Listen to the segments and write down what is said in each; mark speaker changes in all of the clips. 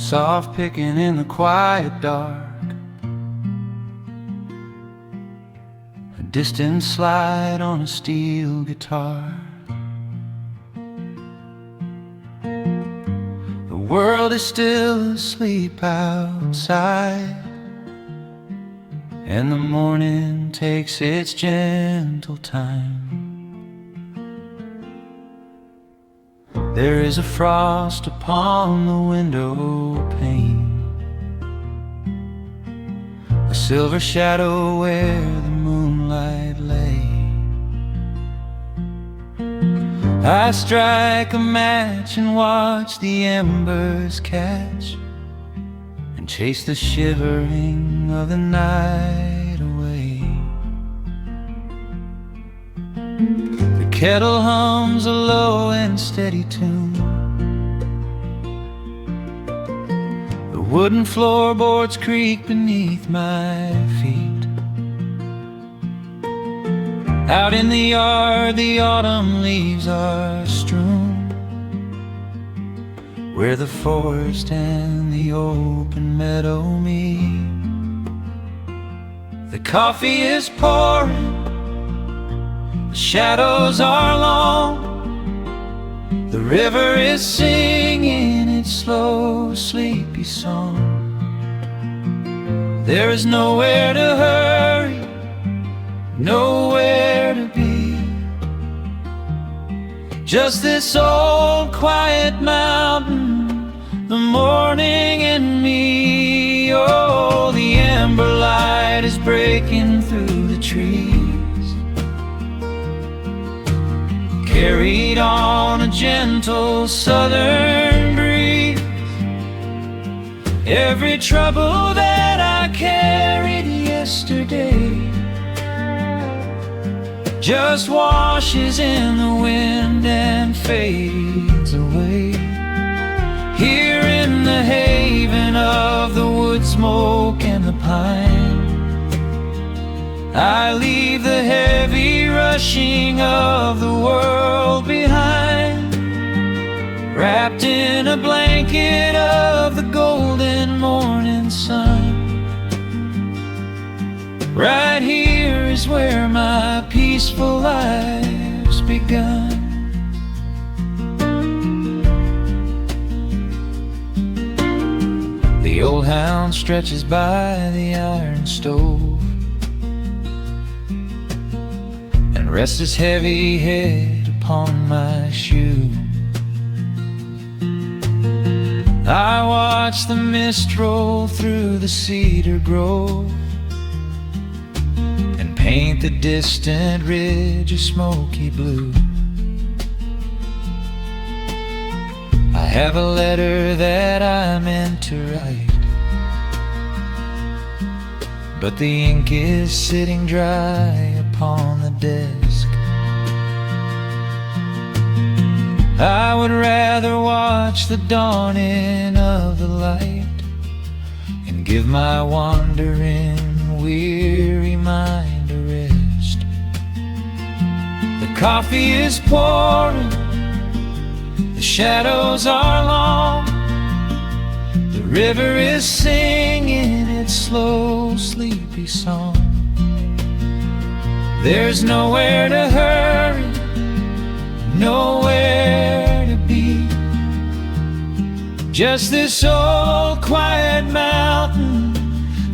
Speaker 1: soft picking in the quiet dark, a distant slide on a steel guitar. The world is still asleep outside, and the morning takes its gentle time. There is a frost upon the window pane, a silver shadow where the moonlight lay. I strike a match and watch the embers catch, and chase the shivering of the night away. The kettle hums a low and steady tune, the wooden floorboards creak beneath my feet. Out in the yard the autumn leaves are strewn, where the forest and the open meadow meet. The coffee is pouring, the shadows are long, the river is singing its slow, sleepy song. There is nowhere to hurry, nowhere to be, just this old quiet mountain, the morning and me. Oh, the amber light is breaking through the trees, carried on a gentle southern breeze. Every trouble that I carried yesterday just washes in the wind and fades away. Here in the haven of the wood smoke and the pine, I leave the heavy rushing of the world behind, wrapped in a blanket of the golden morning sun. Right here is where my peaceful life's begun. The old hound stretches by the iron stove and rests his heavy head upon my shoe. I watch the mist roll through the cedar grove and paint the distant ridge a smoky blue. I have a letter that I meant to write, but the ink is sitting dry upon the desk. I would rather watch the dawning of the light and give my wandering, weary mind a rest. The coffee is pouring, the shadows are long, the river is singing its slow, sleepy song. There's nowhere to hurry, nowhere to be, just this old quiet mountain,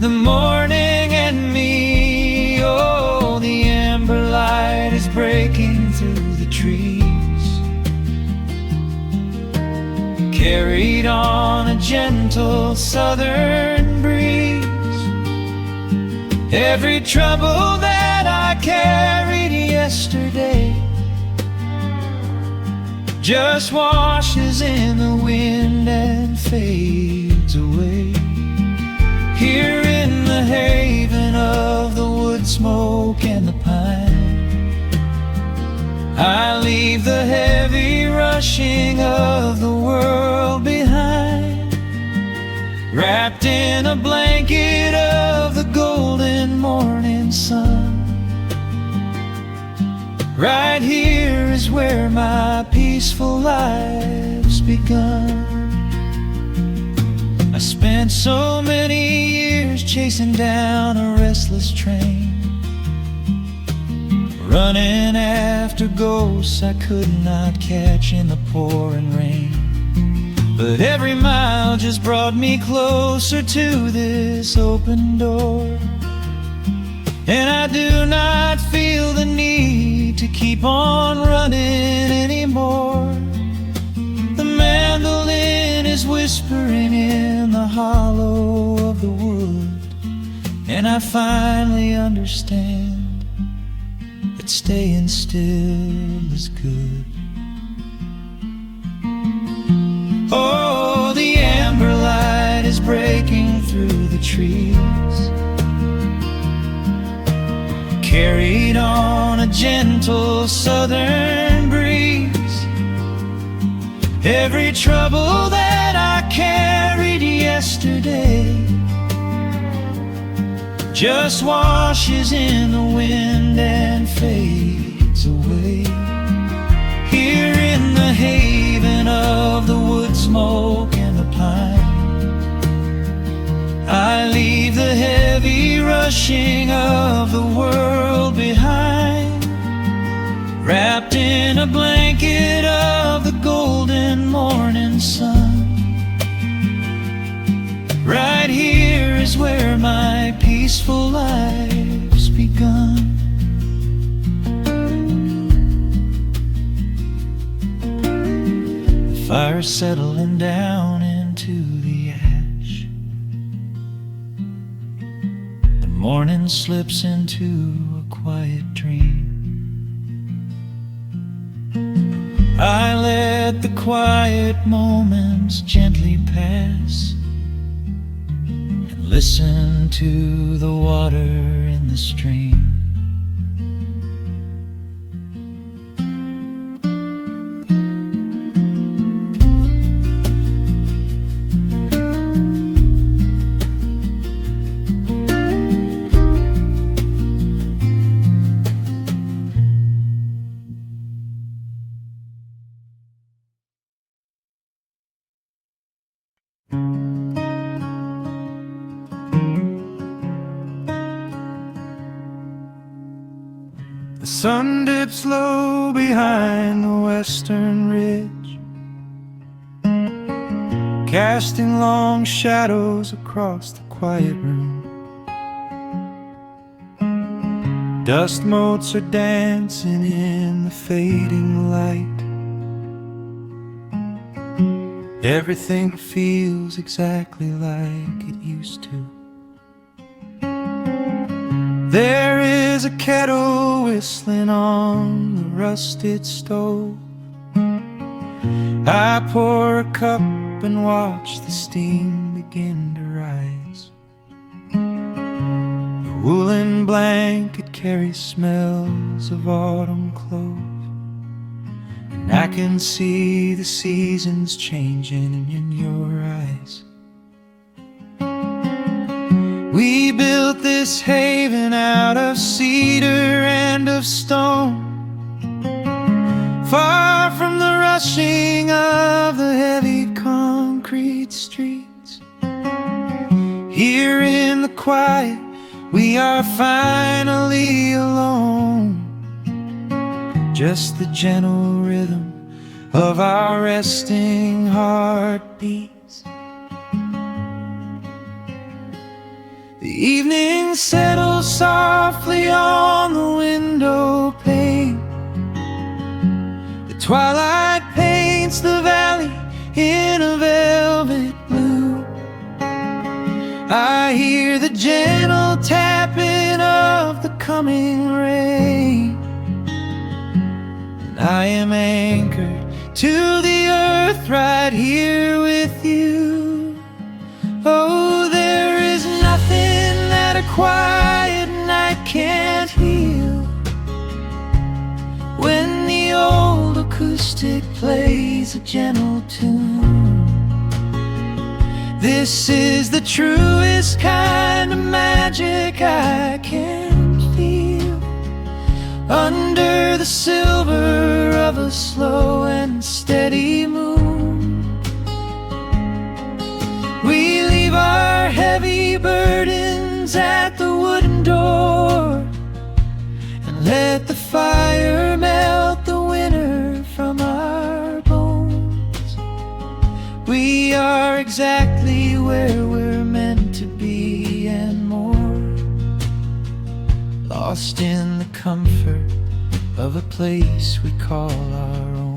Speaker 1: the morning and me. Oh, the amber light is breaking through the trees, carried on a gentle southern breeze. Every trouble that I carried yesterday just washes in the wind and fades away. Here in the haven of the wood smoke and the pine, I leave the heavy rushing of the world behind, wrapped in a blanket of the golden morning sun. Right here is where my peaceful life's begun. spent so many years chasing down a restless train, running after ghosts I could not catch in the pouring rain. But every mile just brought me closer to this open door, and I do not feel the need to keep on running anymore. The mandolin is whispering in the hollow of the wood, and I finally understand that staying still is good. Oh, the amber light is breaking through the trees, carried on a gentle southern breeze. Every trouble that I carried yesterday just washes in the wind and fades away. Here in the haven of the wood smoke and the pine, I leave the heavy rushing of the world behind, wrapped in a blanket of the golden morning sun. Right here is where my peaceful life's begun. The fire's settling down into the ash, the morning slips into a quiet dream. I let the quiet moments gently pass and listen to the water in the stream. The sun dips low behind the western ridge, casting long shadows across the quiet room. Dust motes are dancing in the fading light. Everything feels exactly like it used to. There is a kettle whistling on the rusted stove. I pour a cup and watch the steam begin to rise. The woolen blanket carries smells of autumn clothes, and I can see the seasons changing in your eyes. We built this haven out of cedar and of stone, far from the rushing of the heavy concrete streets. Here in the quiet, we are finally alone, just the gentle rhythm of our resting heartbeats. The evening settles softly on the window pane. The twilight paints the valley in a velvet blue. I hear the gentle tapping of the coming rain, and I am anchored to the earth right here with you. Oh, there is nothing that a quiet night can't heal, when the old acoustic plays a gentle tune. This is the truest kind of magic I can feel, under the silver of a slow and steady moon. We leave burdens at the wooden door, and let the fire melt the winter from our bones. We are exactly where we're meant to be and more, lost in the comfort of a place we call our own.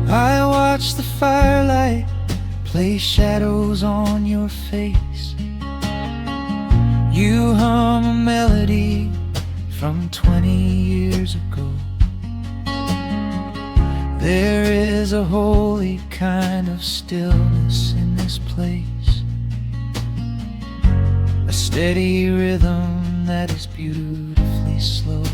Speaker 1: I watch the firelight play shadows on your face. You hum a melody from 20 years ago. There is a holy kind of stillness in this place, a steady rhythm that is beautifully slow.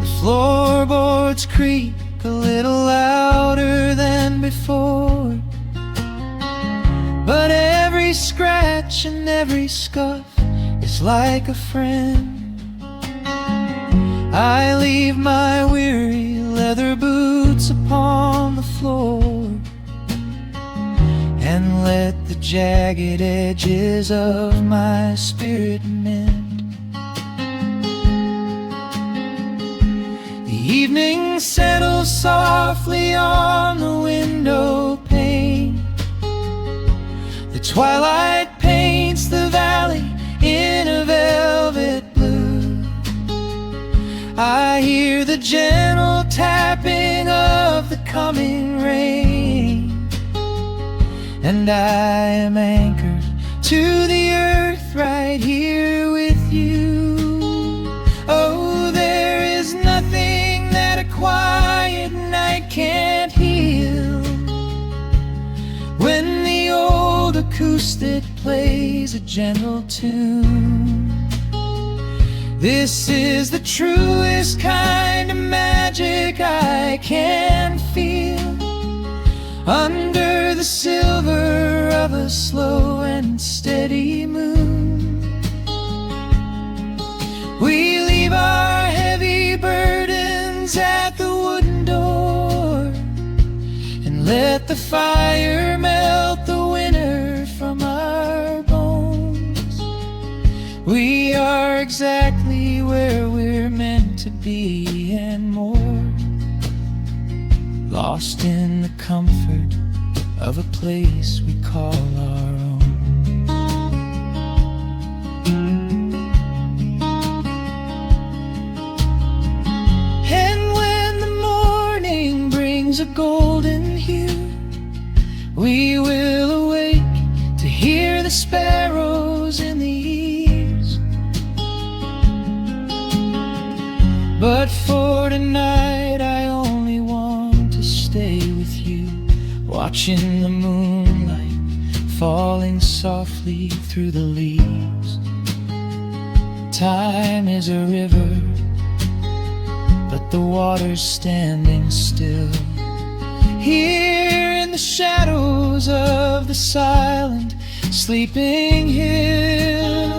Speaker 1: The floorboards creak a little louder than before, but every scratch and every scuff is like a friend. I leave my weary leather boots upon the floor and let the jagged edges of my spirit mend. The evening settles softly on the window pane. The twilight paints the valley in a velvet blue. I hear the gentle tapping of the coming rain, and I am anchored to the earth right here with you. Oh, there is nothing that a quiet night can't heal, when the old acoustic plays a gentle tune. This is the truest kind of magic I can feel, under the silver of a slow and steady moon. We leave our heavy burdens at the wooden door, and let the fire melt the winter from our bones. We are exactly where we're meant to be and more, lost in the comfort of a place we call our own. And when the morning brings a golden hue, we will awake to hear the sparrows in the eaves. But for tonight I only want to stay with you, watching the moonlight falling softly through the leaves. Time is a river, but the water's standing still, here in the shadows of the silent sleeping hill.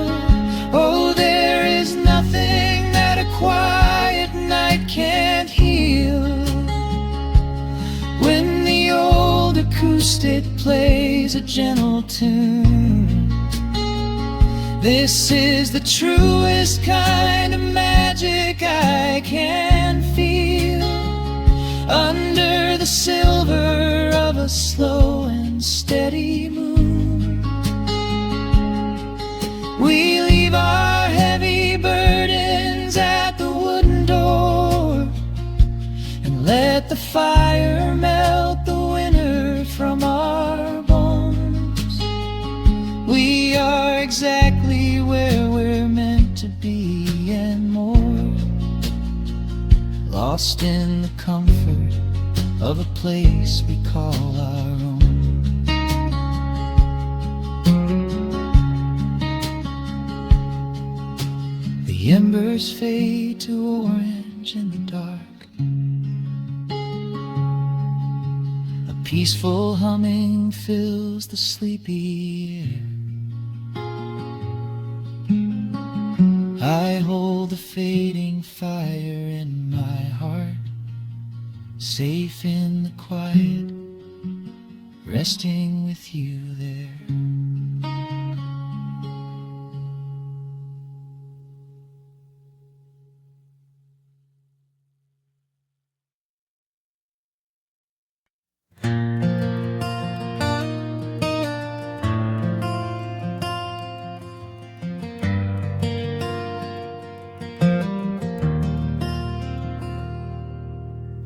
Speaker 1: Oh, there is nothing that a quiet night can't heal, when the old acoustic plays a gentle tune. This is the truest kind of magic I can feel, under the silver of a slow and steady moon. We leave our heavy burdens at the wooden door, and let the fire melt the winter from our bones. We are exactly where we're meant to be and more, lost in the comfort of a place we call our own. The embers fade to orange in the dark, a peaceful humming fills the sleepy air. I hold the fading fire in my heart, safe in the quiet, resting with you there.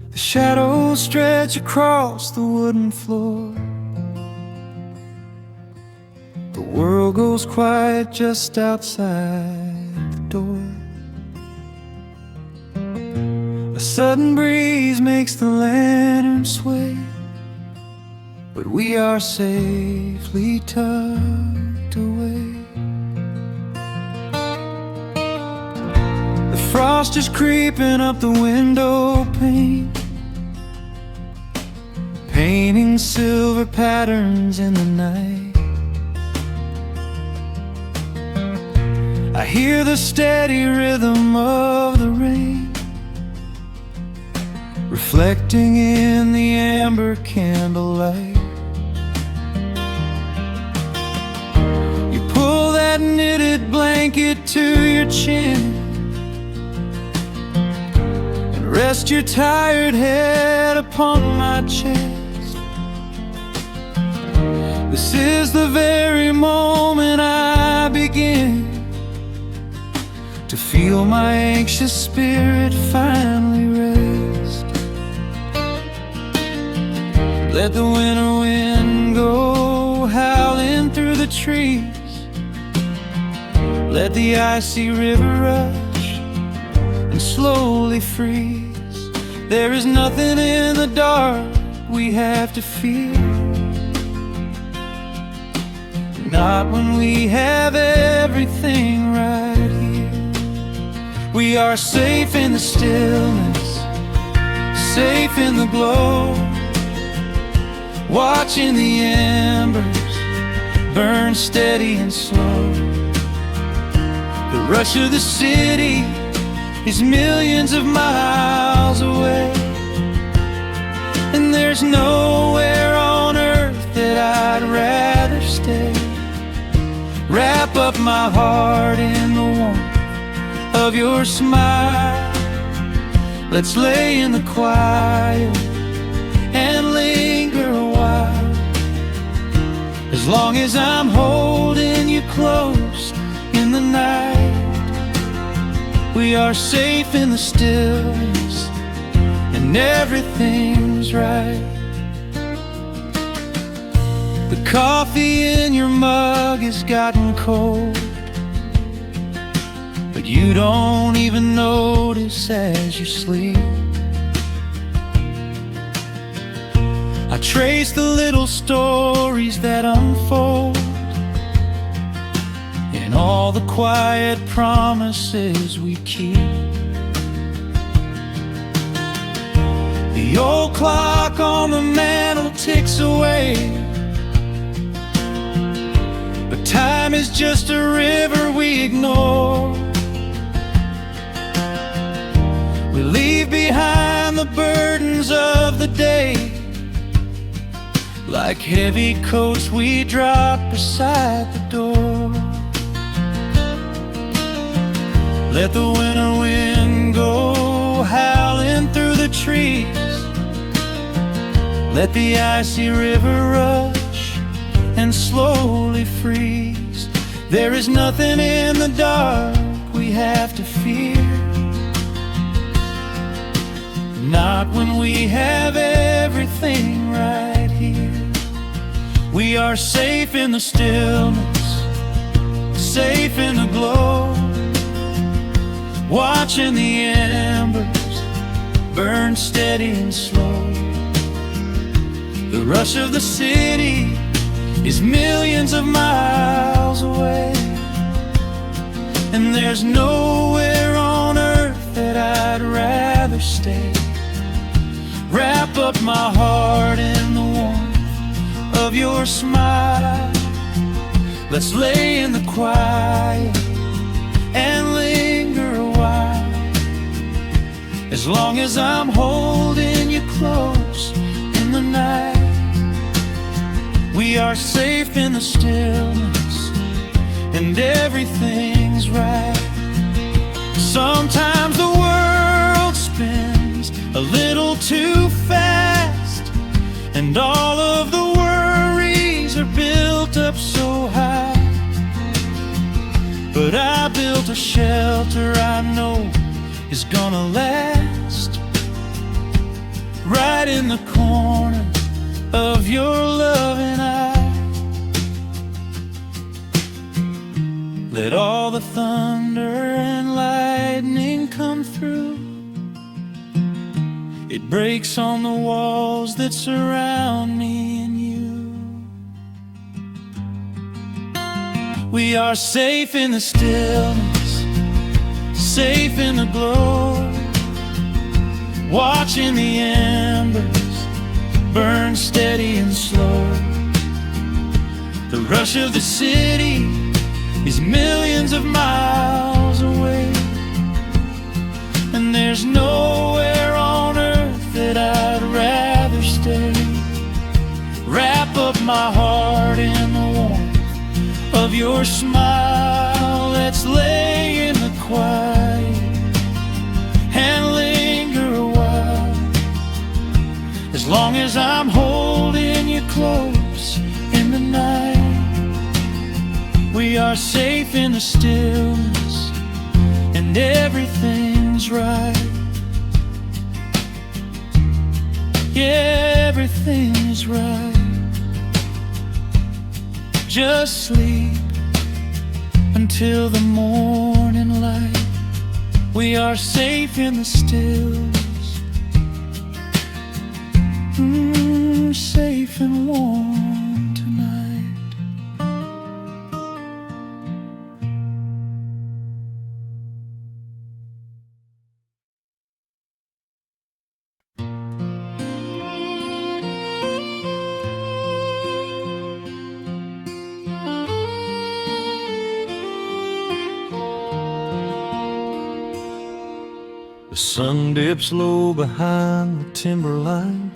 Speaker 1: The shadows stretch across the wooden floor. The world goes quiet just outside the door. A sudden breeze makes the lantern sway, but we are safely tucked away. The frost is creeping up the window pane, painting silver patterns in the night. I hear the steady rhythm of the rain, reflecting in the amber candlelight. You pull that knitted blanket to your chin and rest your tired head upon my chest. This is the very moment I begin to feel my anxious spirit finally rest. Let the winter wind go howling through the trees. Let the icy river rush and slowly freeze. There is nothing in the dark we have to fear, not when we have everything right here. We are safe in the stillness, safe in the glow, watching the embers burn steady and slow. The rush of the city is millions of miles away, and there's nowhere on earth that I'd rather stay. Wrap up my heart in the warmth of your smile. Let's lay in the quiet and linger a while. As long as I'm holding you close in the night, we are safe in the stillness and everything's right. The coffee in your mug has gotten cold, but you don't even notice as you sleep. I trace the little stories that unfold in all the quiet promises we keep. The old clock on the mantle ticks away, but time is just a river we ignore. We leave behind the burdens of the day, like heavy coats we drop beside the door. Let the winter wind go howling through the trees. Let the icy river rush and slowly freeze. There is nothing in the dark we have to fear, not when we have everything right here. We are safe in the stillness, safe in the glow, watching the embers burn steady and slow. The rush of the city is millions of miles away, and there's nowhere on earth that I'd rather stay. Wrap up my heart in the warmth of your smile. Let's lay in the quiet and linger a while. As long as I'm holding you close are safe in the stillness, and everything's right. Sometimes the world spins a little too fast, and all of the worries are built up so high. But I built a shelter I know is gonna last, right in the corner of your loving eye. Let all the thunder and lightning come through. It breaks on the walls that surround me and you. We are safe in the stillness, safe in the glow, watching the embers burn steady and slow. The rush of the city is millions of miles away, and there's nowhere on earth that I'd rather stay. Wrap up my heart in the warmth of your smile. Let's lay in the quiet and linger a while, as long as I'm holding you close in the night. We are safe in the stillness, and everything's right. Yeah, everything's right. Just sleep until the morning light. We are safe in the stillness, safe and warm tonight.
Speaker 2: The sun dips low behind the timberline.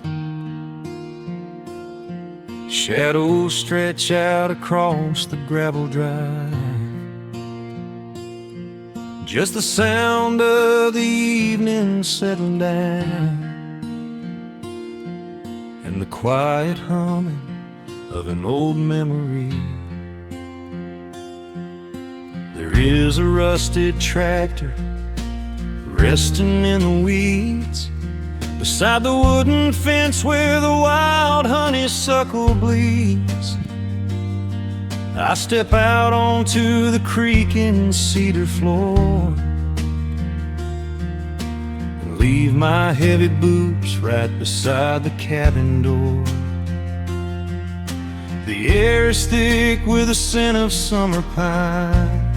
Speaker 2: Shadows stretch out across the gravel drive. Just the sound of the evening settling down, and the quiet humming of an old memory. There is a rusted tractor resting in the weeds beside the wooden fence where the wild honeysuckle bleeds. I step out onto the creaking cedar floor and leave my heavy boots right beside the cabin door. The air is thick with the scent of summer pine.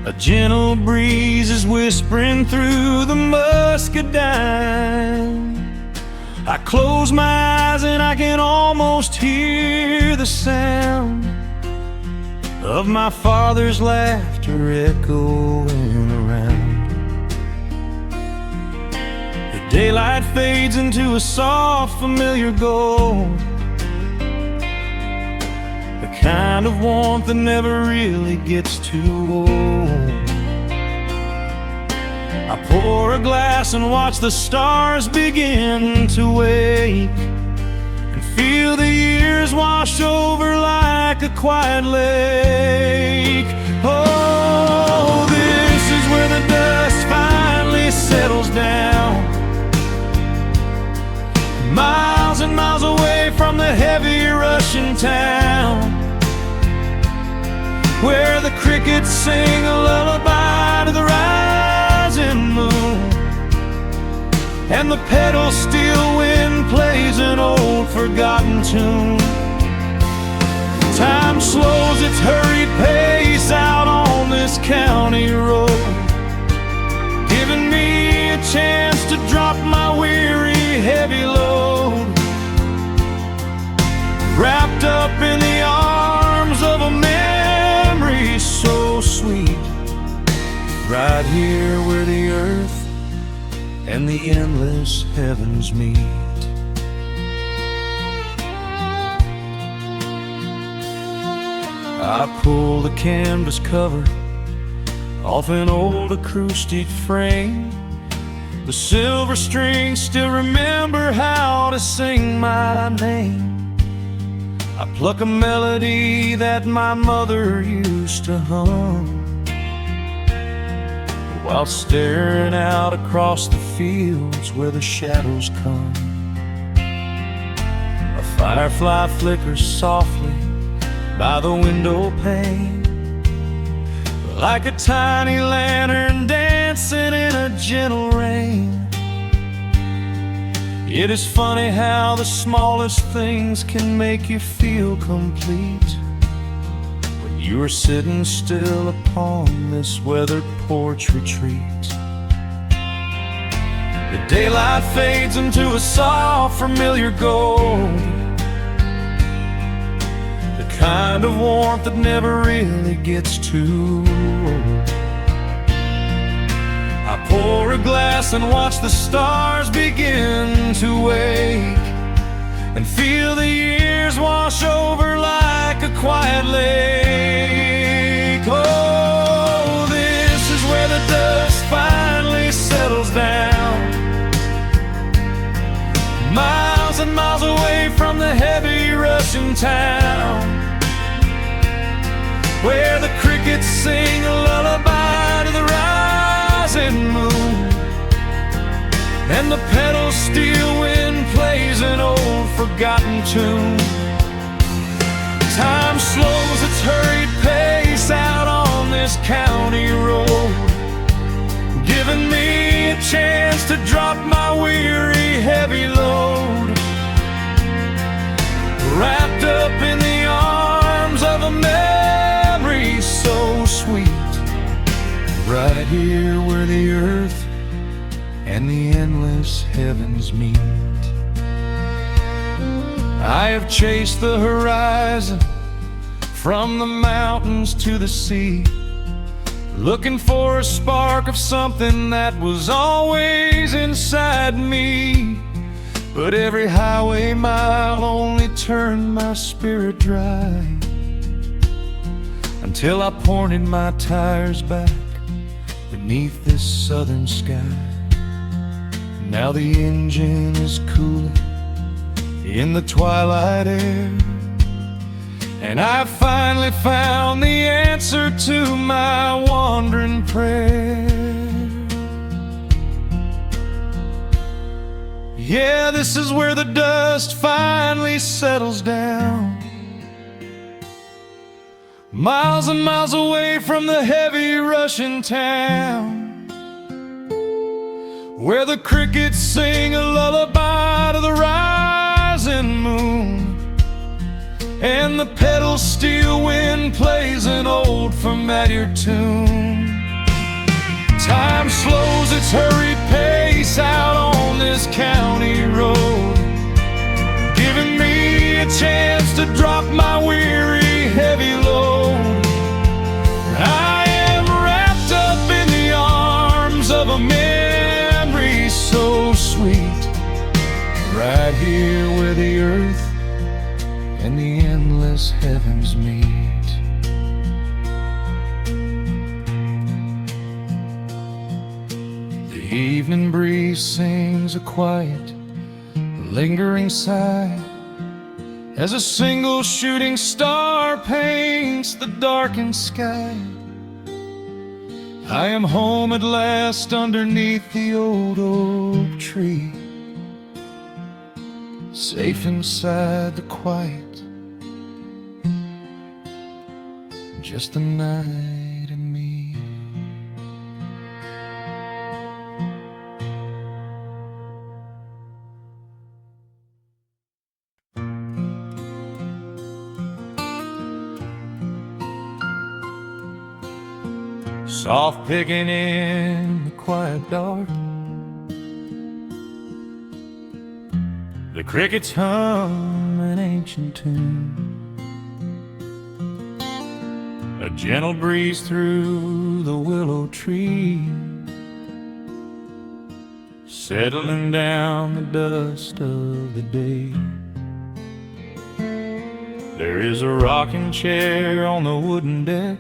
Speaker 2: A gentle breeze is whispering through the muscadine. I close my eyes and I can almost hear the sound of my father's laughter echoing around. The daylight fades into a soft, familiar gold, the kind of warmth that never really gets too old. I pour a glass and watch the stars begin to wake, and feel the years wash over like a quiet lake. Oh, this is where the dust finally settles down, miles and miles away from the heavy Russian town, where the crickets sing a lullaby to the rising moon, and the pedal steel wind plays an old forgotten tune. Time slows its hurried pace out on this county road, giving me a chance to drop my weary heavy load, wrapped up in the arms of a memory so sweet, right here where the earth and the endless heavens meet. I pull the canvas cover off an old acoustic frame. The silver strings still remember how to sing my name. I pluck a melody that my mother used to hum while staring out across the fields where the shadows come. A firefly flickers softly by the window pane, like a tiny lantern dancing in a gentle rain. It is funny how the smallest things can make you feel complete when you are sitting still upon this weathered porch retreat. The daylight fades into a soft, familiar gold, the kind of warmth that never really gets too old. I pour a glass and watch the stars begin to wake, and feel the years wash over like a quiet lake. Oh, this is where the dust finally settles down, miles and miles away from the heavy Russian town, where the crickets sing a lullaby to the rising moon, and the pedal steel wind plays an old forgotten tune. Time slows its hurried pace out on this county road, giving me a chance to drop my weary heavy load, wrapped up in the arms of a memory so sweet, right here where the earth and the endless heavens meet. I have chased the horizon from the mountains to the sea, looking for a spark of something that was always inside me. But every highway mile only turned my spirit dry, until I pointed my tires back beneath this southern sky. Now the engine is cooling in the twilight air, and I've finally found the answer to my wandering prayer. Yeah, this is where the dust finally settles down, miles and miles away from the heavy Russian town, where the crickets sing a lullaby to the rising moon, and the pedal steel wind plays an old familiar tune. Time slows its hurried pace out on this county road, giving me a chance to drop my weary heavy load. I am wrapped up in the arms of a memory so sweet, right here where the earth and the endless heavens meet. The evening breeze sings a quiet, lingering sigh as a single shooting star paints the darkened sky. I am home at last underneath the old oak tree, safe inside the quiet, just the night and me. Soft picking in the quiet dark, the crickets hum an ancient tune, a gentle breeze through the willow tree, settling down the dust of the day. There is a rocking chair on the wooden deck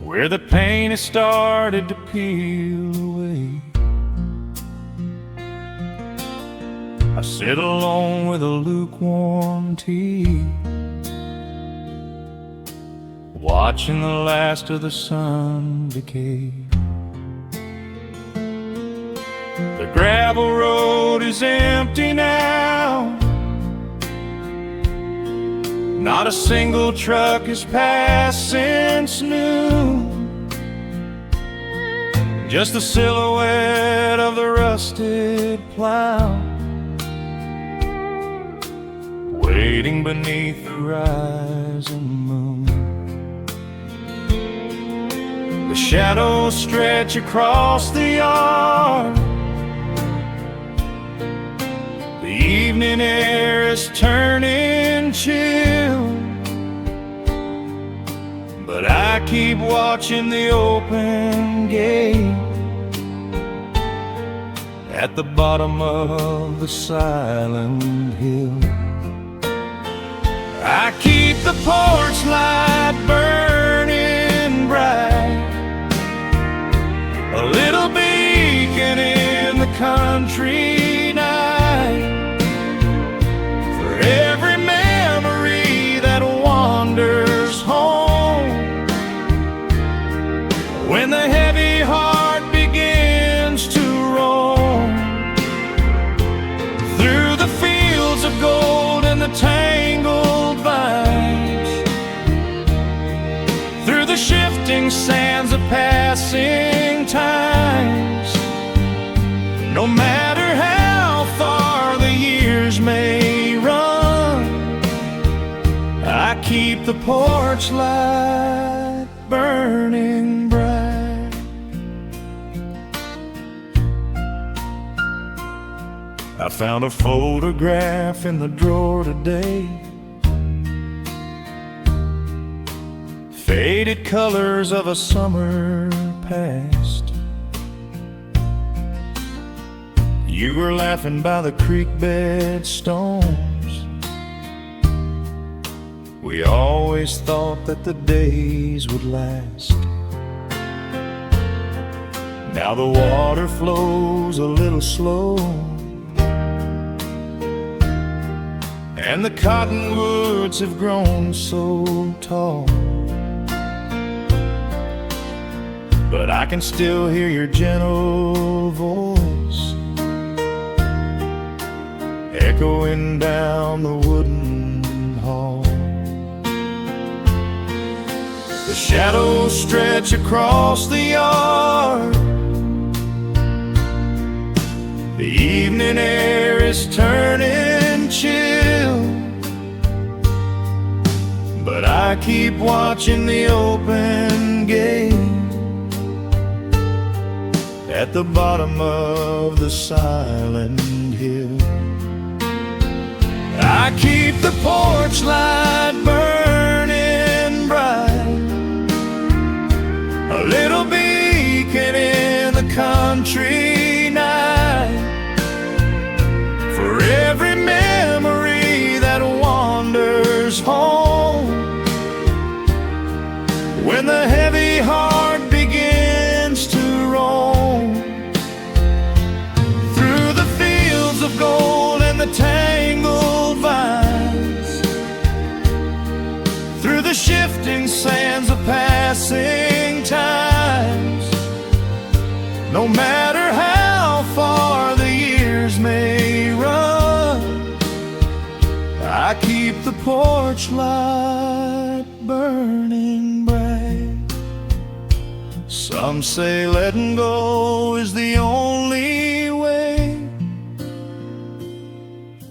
Speaker 2: where the paint has started to peel away. I sit alone with a lukewarm tea, watching the last of the sun decay. The gravel road is empty now. Not a single truck has passed since noon. Just the silhouette of the rusted plow, waiting beneath the rising moon. The shadows stretch across the yard. The evening air is turning chill, but I keep watching the open gate at the bottom of the silent hill. I keep the porch light burning bright, a little beacon in the country night, for every memory that wanders home. When the heavy heart begins to roam through the fields of gold and the tangled vines, through the shifting sands of passing times, no matter how far the years may run, I keep the porch light burning bright. I found a photograph in the drawer today, faded colors of a summer past. You were laughing by the creek bed stones. We always thought that the days would last. Now the water flows a little slow, and the cottonwoods have grown so tall, but I can still hear your gentle voice echoing down the wooden hall. The shadows stretch across the yard. The evening air is turning chill, but I keep watching the open gate at the bottom of the silent hill. I keep the porch light burning bright, a little beacon in the country night, for every memory that wanders home. When the heavy heart begins to roam through the fields of gold and the tangled vines, through the shifting sands of passing times, no matter how far the years may run, I keep the porch light burning bright. Some say letting go is the only way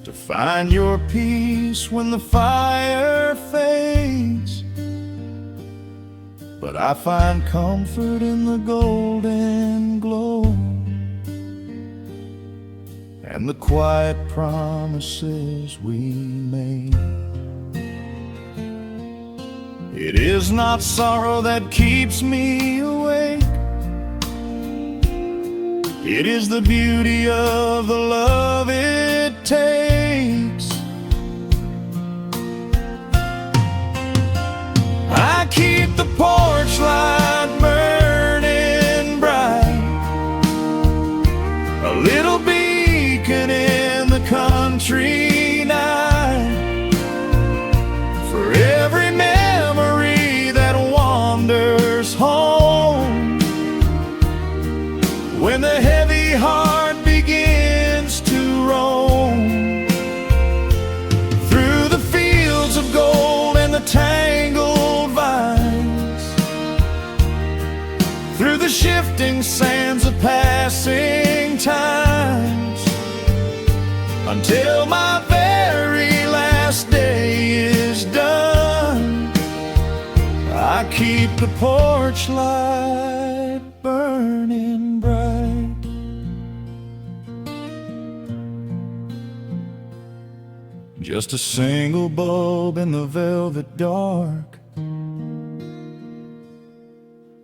Speaker 2: to find your peace when the fire fades, but I find comfort in the golden glow and the quiet promises we made. It is not sorrow that keeps me awake, it is the beauty of the love it takes torchlight burning bright, a little beacon in the country night, for every memory that wanders home. When the heavy heart begins to roam through the fields of gold and the tangled vines, through the shifting sands of passing times, until my very last day is done, I keep the porch light burning bright. Just a single bulb in the velvet dark,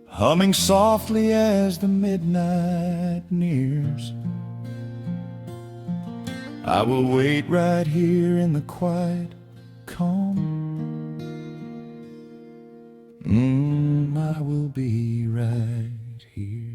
Speaker 2: humming softly as the midnight nears. I will wait right here in the quiet calm. I will be right here.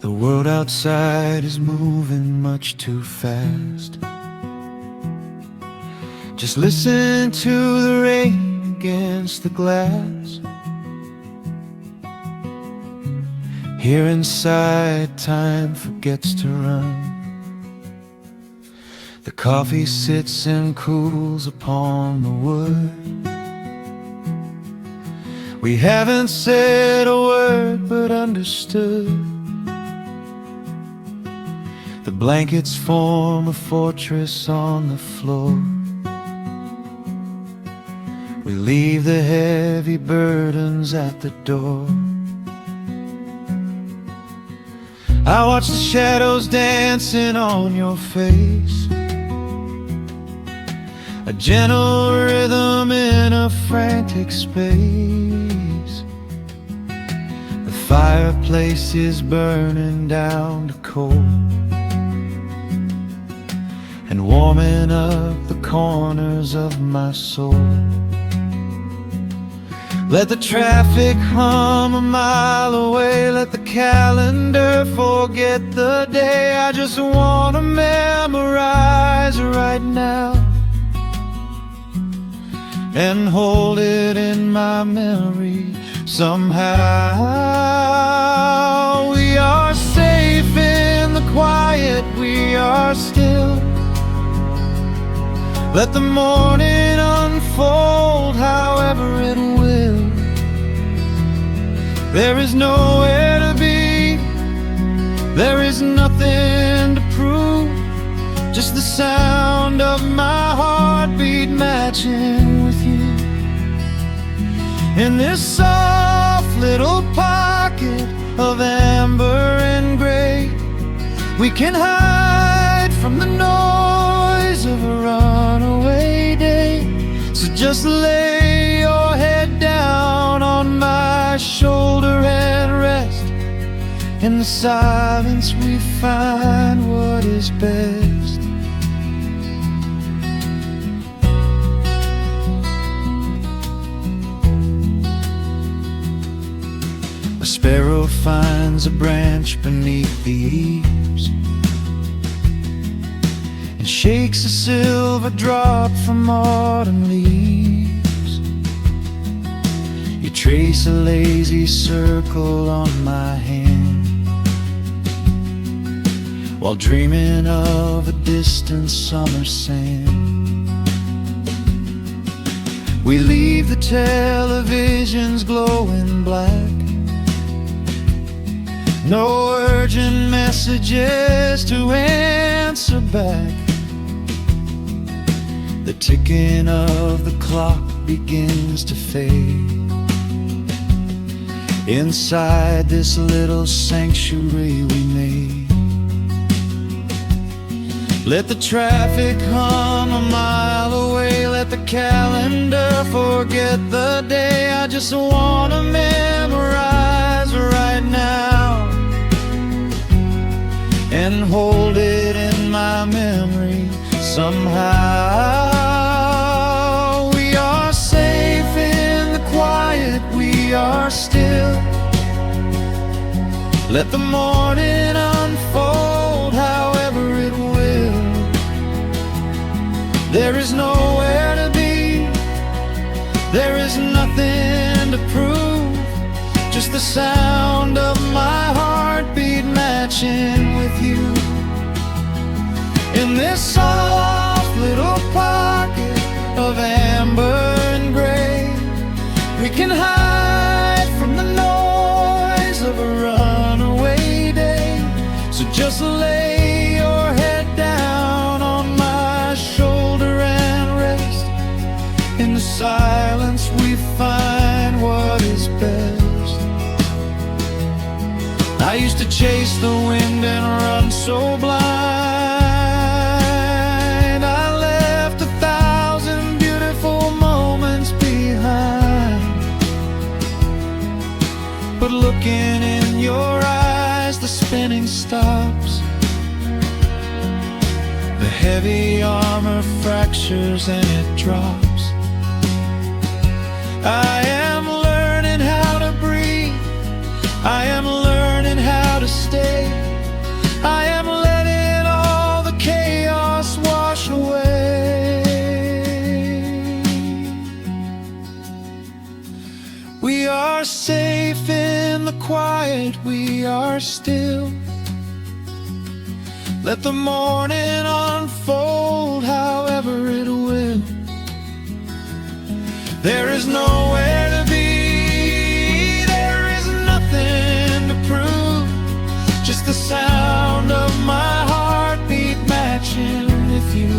Speaker 2: The world outside is moving much too fast. Just listen to the rain against the glass. Here inside, time forgets to run. The coffee sits and cools upon the wood. We haven't said a word but understood. The blankets form a fortress on the floor. We leave the heavy burdens at the door. I watch the shadows dancing on your face, a gentle rhythm in a frantic space. The fireplace is burning down to coal and warming up the corners of my soul. Let the traffic hum a mile away, let the calendar forget the day. I just wanna memorize right now and hold it in my memory somehow. We are safe in the quiet, we are still. Let the morning unfold however it will. There is nowhere to be, there is nothing to prove, just the sound of my heartbeat matching with you. In this soft little pocket of amber and gray, we can hide from the noise of a runaway day. So just lay your head down on my shoulder and rest. In the silence we find what is best. A sparrow finds a branch beneath the eaves and shakes a silver drop from autumn leaves. You trace a lazy circle on my hand while dreaming of a distant summer sand. We leave the televisions glowing black, no urgent messages to answer back. The ticking of the clock begins to fade.
Speaker 1: inside this little sanctuary we made. Let the traffic hum a mile away, let the calendar forget the day. I just wanna memorize right now and hold it in my memory somehow. We are safe in the quiet, we are still. Let the morning unfold however it will. There is nowhere to be, there is nothing to prove, just the sound of my heartbeat matching with you. In this soft little pocket of amber and gray, we can hide from the noise of a runaway day. So just lay your head down on my shoulder and rest. In the silence we find what is best. I used to chase the wind and run so blind. I left 1,000 beautiful moments behind. But looking in your eyes, the spinning stops. The heavy armor fractures and it drops. I am learning how to breathe, I am learning how to stay. I am letting all the chaos wash away. We are safe in the quiet, we are still. Let the morning unfold however it will. There is nowhere to be, there is nothing to prove, just the sound of my heartbeat matching with you.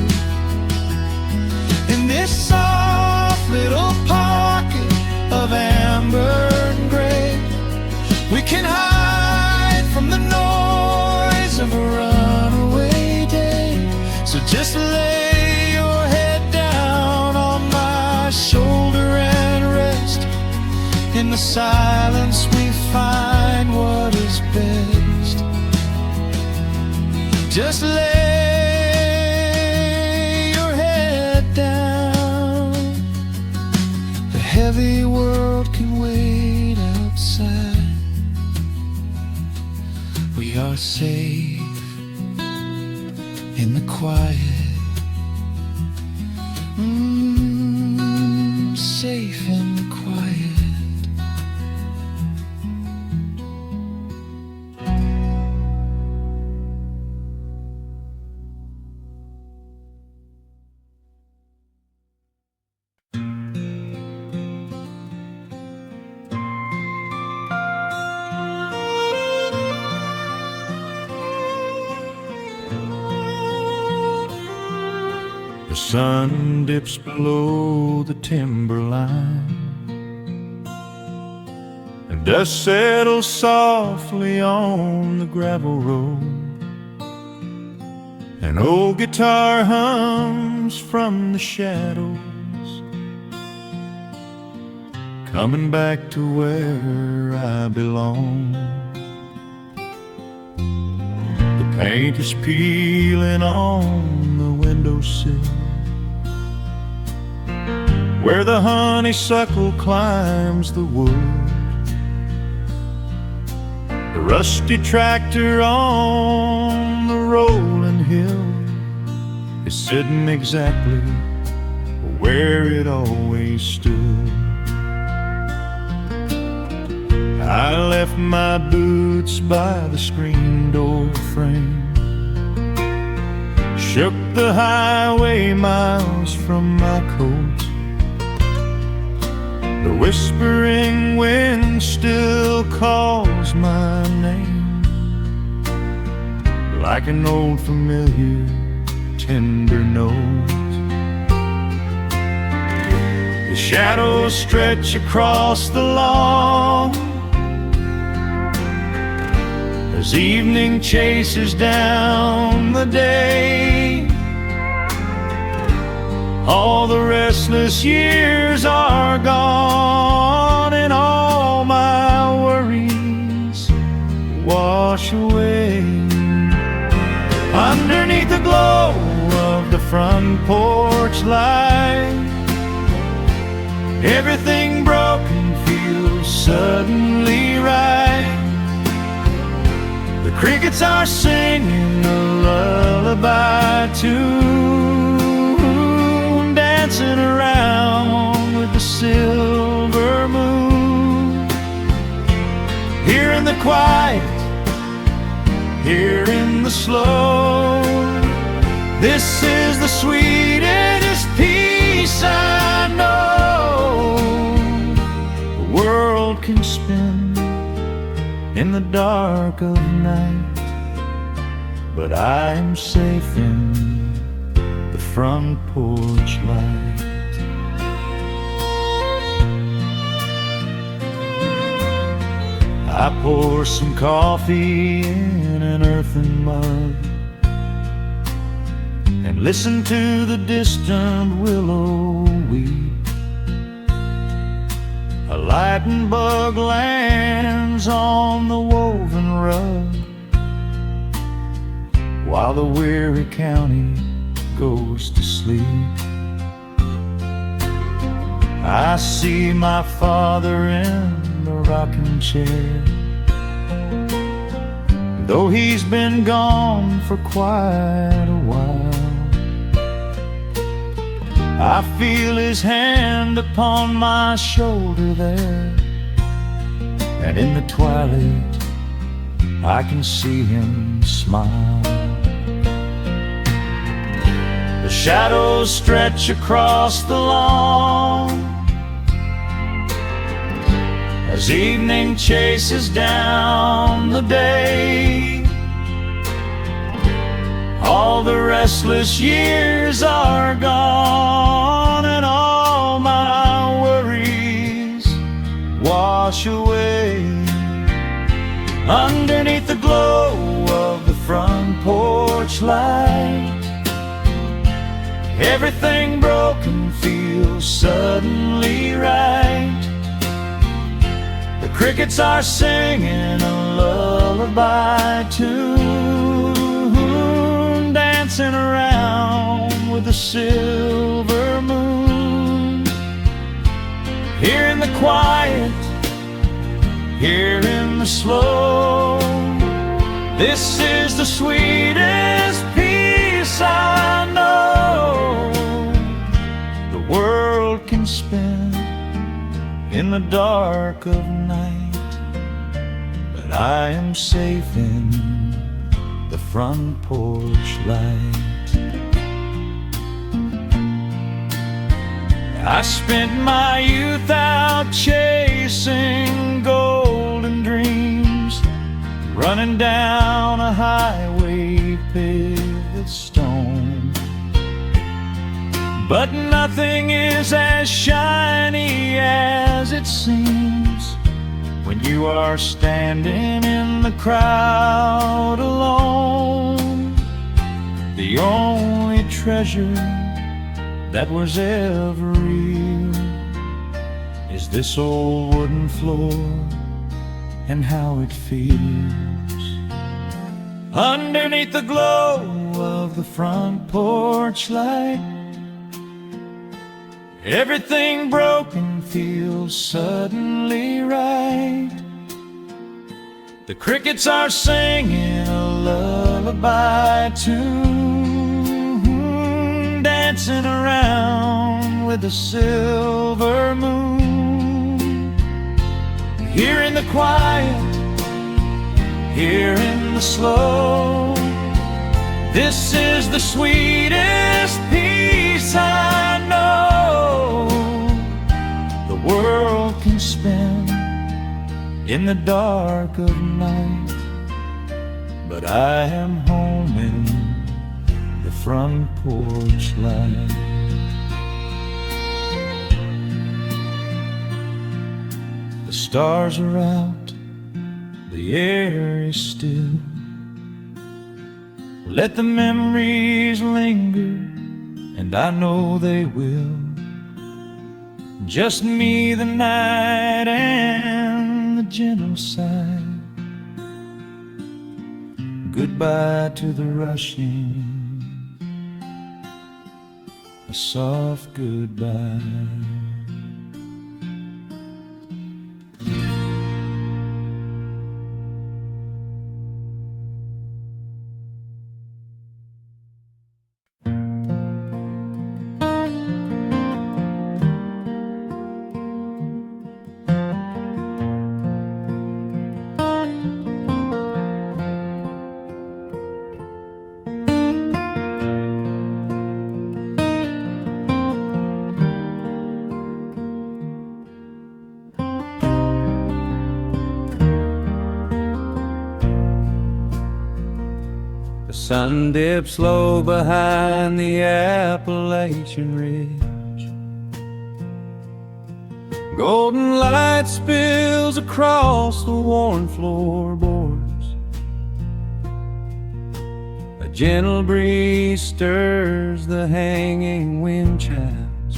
Speaker 1: In this soft little pocket of amber and gray, we can hide from the noise of a runaway day. So just lay your head down on my shoulder and rest. In the silence we find what is best. Just lay your head down. The heavy world can wait outside. We are safe in the quiet. Safe in the quiet.
Speaker 2: The sun dips below the timberline, and dust settles softly on the gravel road. An old guitar hums from the shadows, coming back to where I belong. The paint is peeling on the windowsill, where the honeysuckle climbs the wood. The rusty tractor on the rolling hill is sitting exactly where it always stood. I left my boots by the screen door frame, shook the highway miles from my coat. The whispering wind still calls my name, like an old familiar tender note. The shadows stretch across the lawn, as evening chases down the day. All the restless years are gone, and all my worries wash away. Underneath the glow of the front porch light, everything broken feels suddenly right. The crickets are singing a lullaby tune, dancing around with the silver moon. Here in the quiet, here in the slow, this is the sweetest peace I know. The world can spin in the dark of night, but I am safe in the front porch light. I pour some coffee in an earthen mug and listen to the distant willow weep. A lightning bug lands on the woven rug while the weary county goes to sleep. I see my father in the rocking chair, though he's been gone for quite a while. I feel his hand upon my shoulder there, and in the twilight I can see him smile. The shadows stretch across the lawn as evening chases down the day. All the restless years are gone, and all my worries wash away. Underneath the glow of the front porch light, everything broken feels suddenly right. The crickets are singing a lullaby tune, dancing around with the silver moon. Here in the quiet, here in the slow, this is the sweetest peace I know. The world can spin in the dark of night, but I am safe in the front porch light. I spent my youth out chasing golden dreams, running down a highway paved with stone. But nothing is as shiny as it seems when you are standing in the crowd alone. The only treasure that was ever real is this old wooden floor and how it feels. Underneath the glow of the front porch light, everything broken feels suddenly right. The crickets are singing a lullaby tune, dancing around with the silver moon. Here in the quiet, here in the slow, this is the sweetest peace I know. The world can spin in the dark of night, but I am home in the front porch light. The stars are out, the
Speaker 1: the air is still. Let the memories linger, and I know they will. Just me, the night, and the gentle sigh. Goodbye to the rushing, a soft goodbye. The sun dips low behind the Appalachian Ridge. Golden light spills across the worn floorboards. A gentle breeze stirs the hanging wind chimes.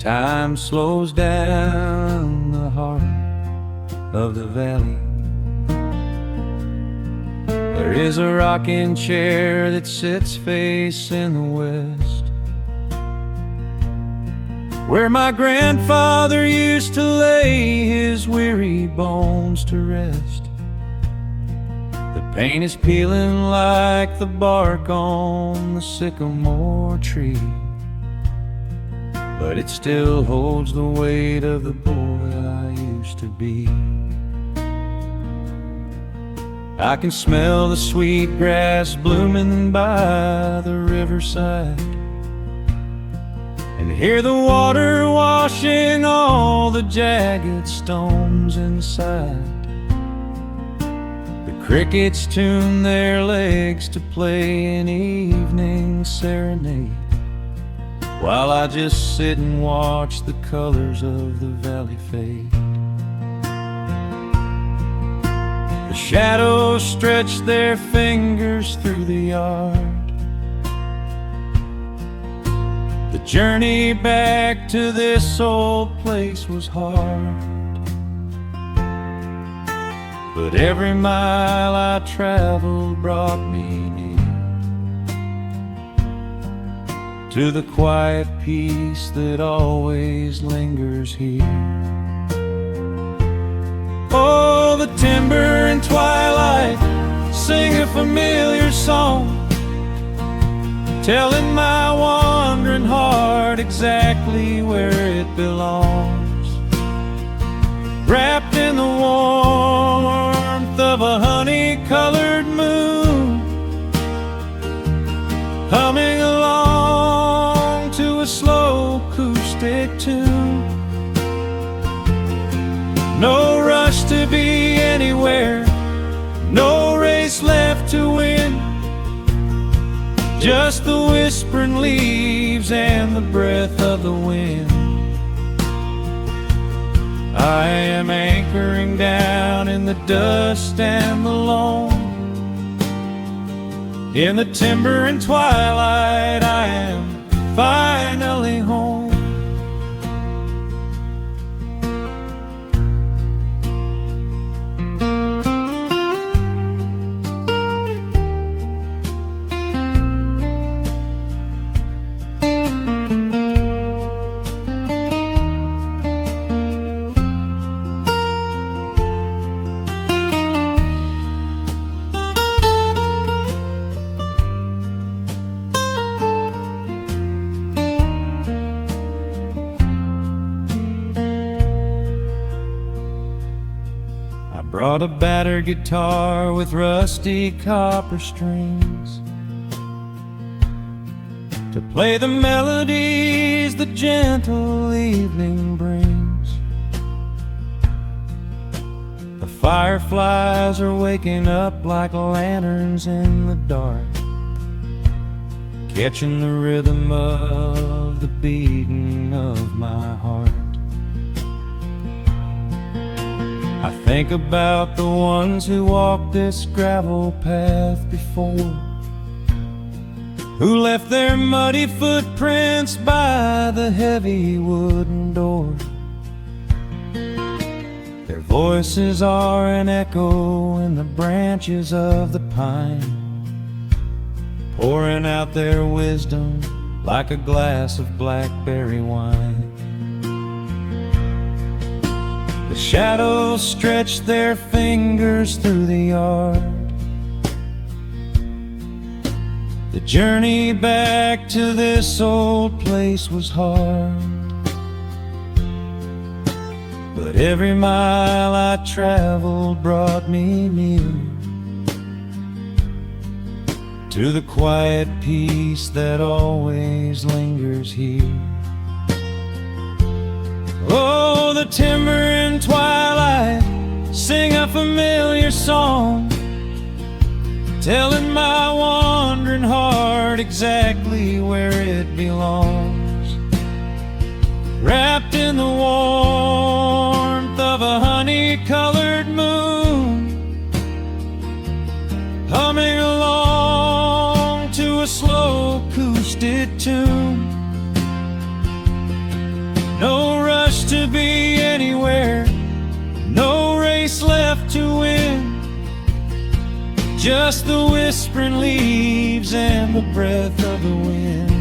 Speaker 1: Time slows down the heart of the valley. There is a rocking chair that sits facing the west, where my grandfather used to lay his weary bones to rest. The paint is peeling like the bark on the sycamore tree, but it still holds the weight of the boy I used to be. I can smell the sweet grass blooming by the riverside, and hear the water washing all the jagged stones inside. The crickets tune their legs to play an evening serenade, while I just sit and watch the colors of the valley fade. The shadows stretch their fingers through the yard. The journey back to this old place was hard, but every mile I traveled brought me near to the quiet peace that always lingers here. Oh, the timber and twilight sing a familiar song, telling my wandering heart exactly where it belongs. Wrapped in the warmth of a honey-colored moon, humming along to a slow acoustic tune. No rush to be anywhere, no race left to win, just the whispering leaves and the breath of the wind. I am anchoring down in the dust and the loam. In the timber and twilight I am finally home. Brought a battered guitar with rusty copper strings to play the melodies the gentle evening brings. The fireflies are waking up like lanterns in the dark, catching the rhythm of the beating of my heart. I think about the ones who walked this gravel path before, who left their muddy footprints by the heavy wooden door. Their voices are an echo in the branches of the pine, pouring out their wisdom like a glass of blackberry wine. The shadows stretch their fingers through the yard. The journey back to this old place was hard, but every mile I traveled brought me near to the quiet peace that always lingers here. Oh, the timber and twilight sing a familiar song, telling my wandering heart exactly where it belongs. Wrapped in the warmth of a honey-colored moon, humming along to a slow acoustic tune. No rush to be anywhere, no race left to win, just the whispering leaves and the breath of the wind.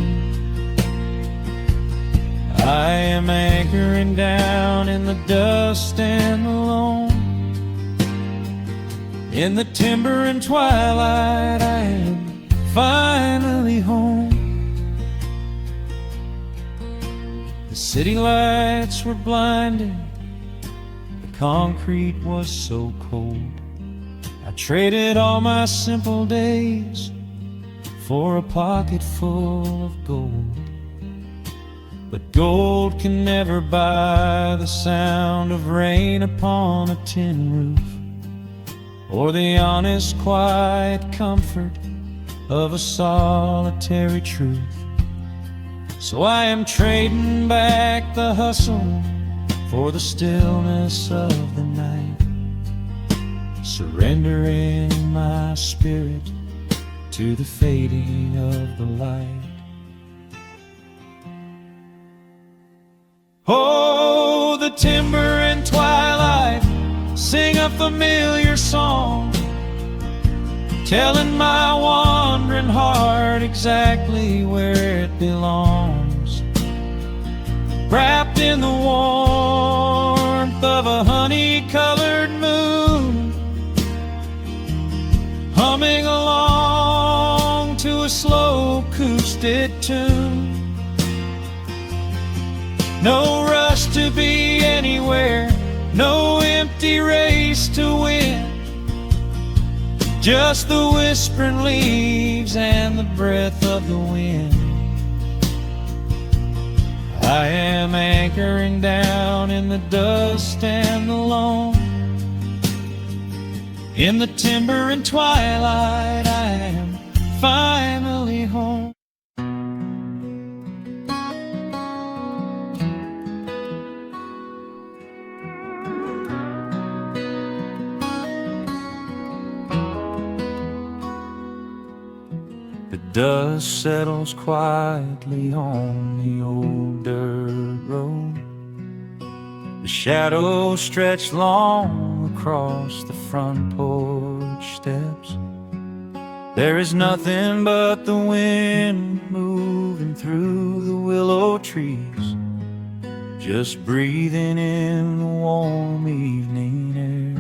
Speaker 1: I am anchoring down in the dust and alone. In the timber and twilight, I am finally home. The city lights were blinding, the concrete was so cold. I traded all my simple days for a pocket full of gold. But gold can never buy the sound of rain upon a tin roof, or the honest, quiet comfort of a solitary truth. So I am trading back the hustle for the stillness of the night, surrendering my spirit to the fading of the light. Oh, the timber and twilight sing a familiar song, telling my wandering heart exactly where it belongs. Wrapped in the warmth of a honey-colored moon, humming along to a slow acoustic tune. No rush to be anywhere, no empty race to win, just the whispering leaves and the breath of the wind. I am anchoring down in the dust and the loam. In the timber and twilight, I am finally home. The dust settles quietly on the old dirt road. The shadows stretch long across the front porch steps. There is nothing but the wind moving through the willow trees, just breathing in the warm evening air.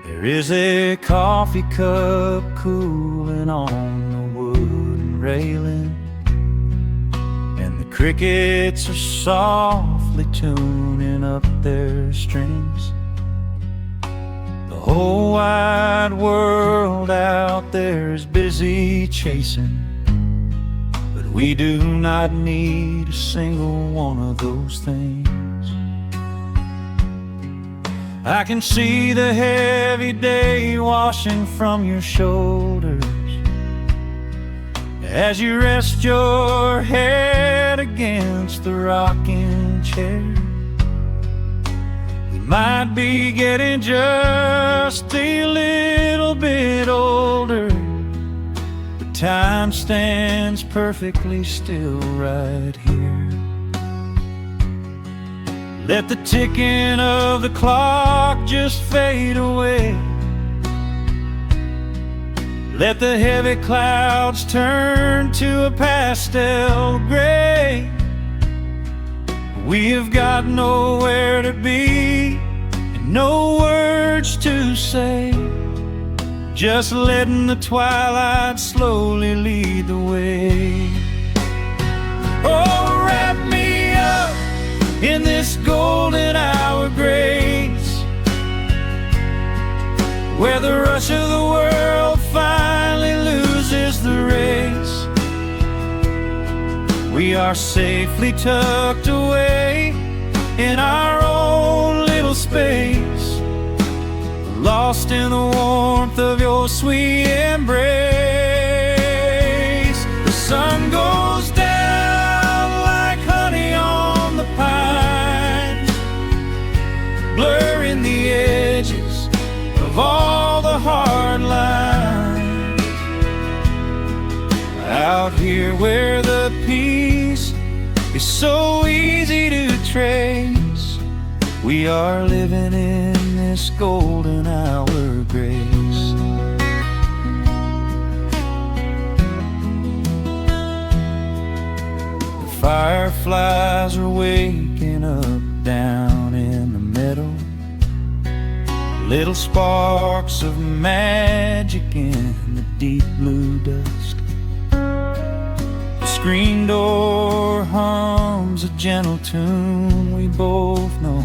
Speaker 1: There is a coffee cup cooling on the wooden railing, and the crickets are softly tuning up their strings. The whole wide world out there is busy chasing, but we do not need a single one of those things. I can see the heavy day washing from your shoulders as you rest your head against the rocking chair. We
Speaker 2: might be getting just a little bit older, but time stands perfectly still right here. Let the ticking of the clock just fade away. Let the heavy clouds turn to a pastel gray. We have got nowhere to be and no words to say, just letting the twilight slowly lead the way. Oh, wrap me up in this golden hour grace, where the rush of the world finally loses the race. We are safely tucked away in our own little space, lost in the warmth of your sweet embrace. The sun goes down like honey on the pines, blurring the edges of all the hard lines. Out here where the peace is so easy to trace, we are living in this golden hour grace. The fireflies are waking up down in the meadow, little sparks of magic in the deep blue dusk. The screen door hums a gentle tune we both know,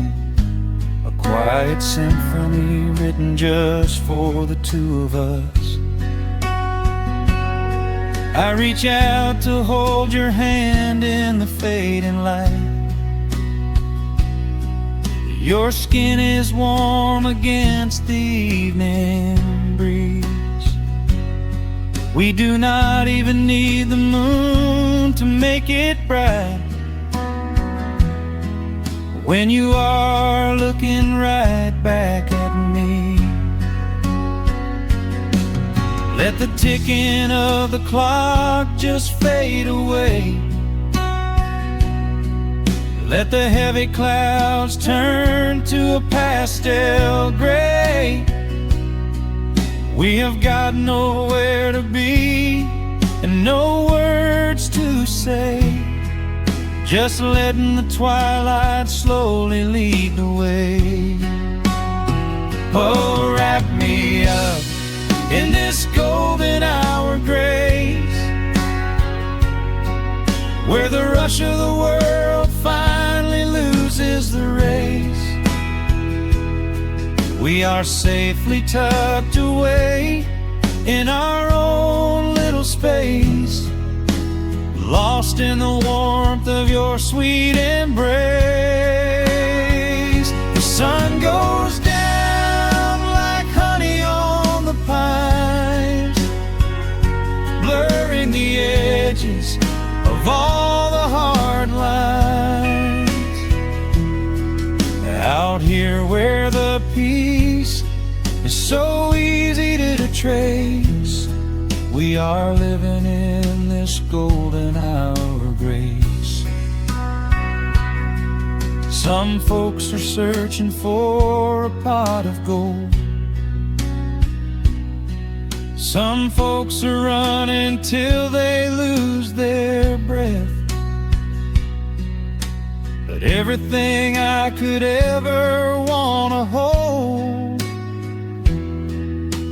Speaker 2: a quiet symphony written just for the two of us. I reach out to hold your hand in the fading light. Your skin is warm against the evening breeze. We do not even need the moon to make it bright, when you are looking right back at me. Let the ticking of the clock just fade away. Let the heavy clouds turn to a pastel gray. We have got nowhere to be and no words to say, just letting the twilight slowly lead the way. Oh, wrap me up in this golden hour grace, where the rush of the world finally loses the race. We are safely tucked away in our own little space, lost in the warmth of your sweet embrace. The sun goes down like honey on the pines, blurring the edges of all the hard lines. Out here where the peace is so easy to trace, we are living in this golden hour grace. Some folks are searching for a pot of gold, some folks are running till they lose their breath. But everything I could ever wanna hold,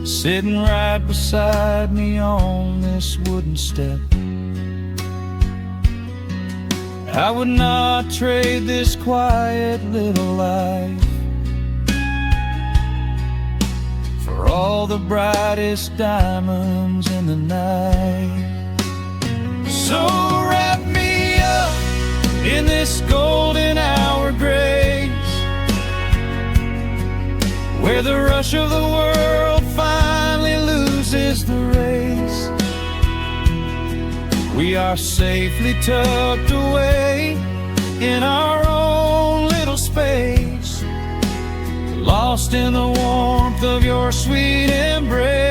Speaker 2: sitting right beside me on this wooden step. I would not trade this quiet little life for all the brightest diamonds in the night. So wrap me up in this golden hour grace, where the rush of the world finally loses the race. We are safely tucked away in our own little space,
Speaker 1: lost in the warmth of your sweet embrace.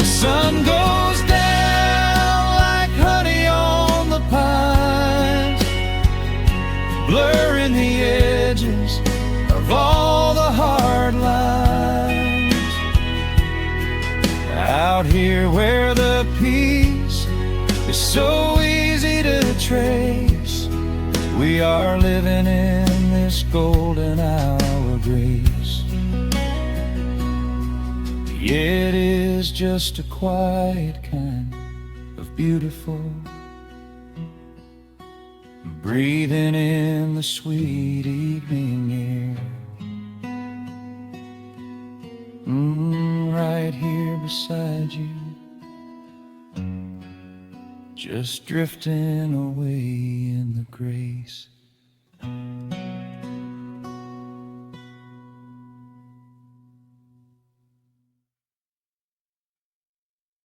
Speaker 1: The sun goes down like honey on the pines, blurring the edges of all the hard lines. Out here where the peace is so easy to trace, we are living in this golden hour grace. It is just a quiet kind of beautiful, breathing in the sweet evening air. Right here beside you, just drifting away in the grace.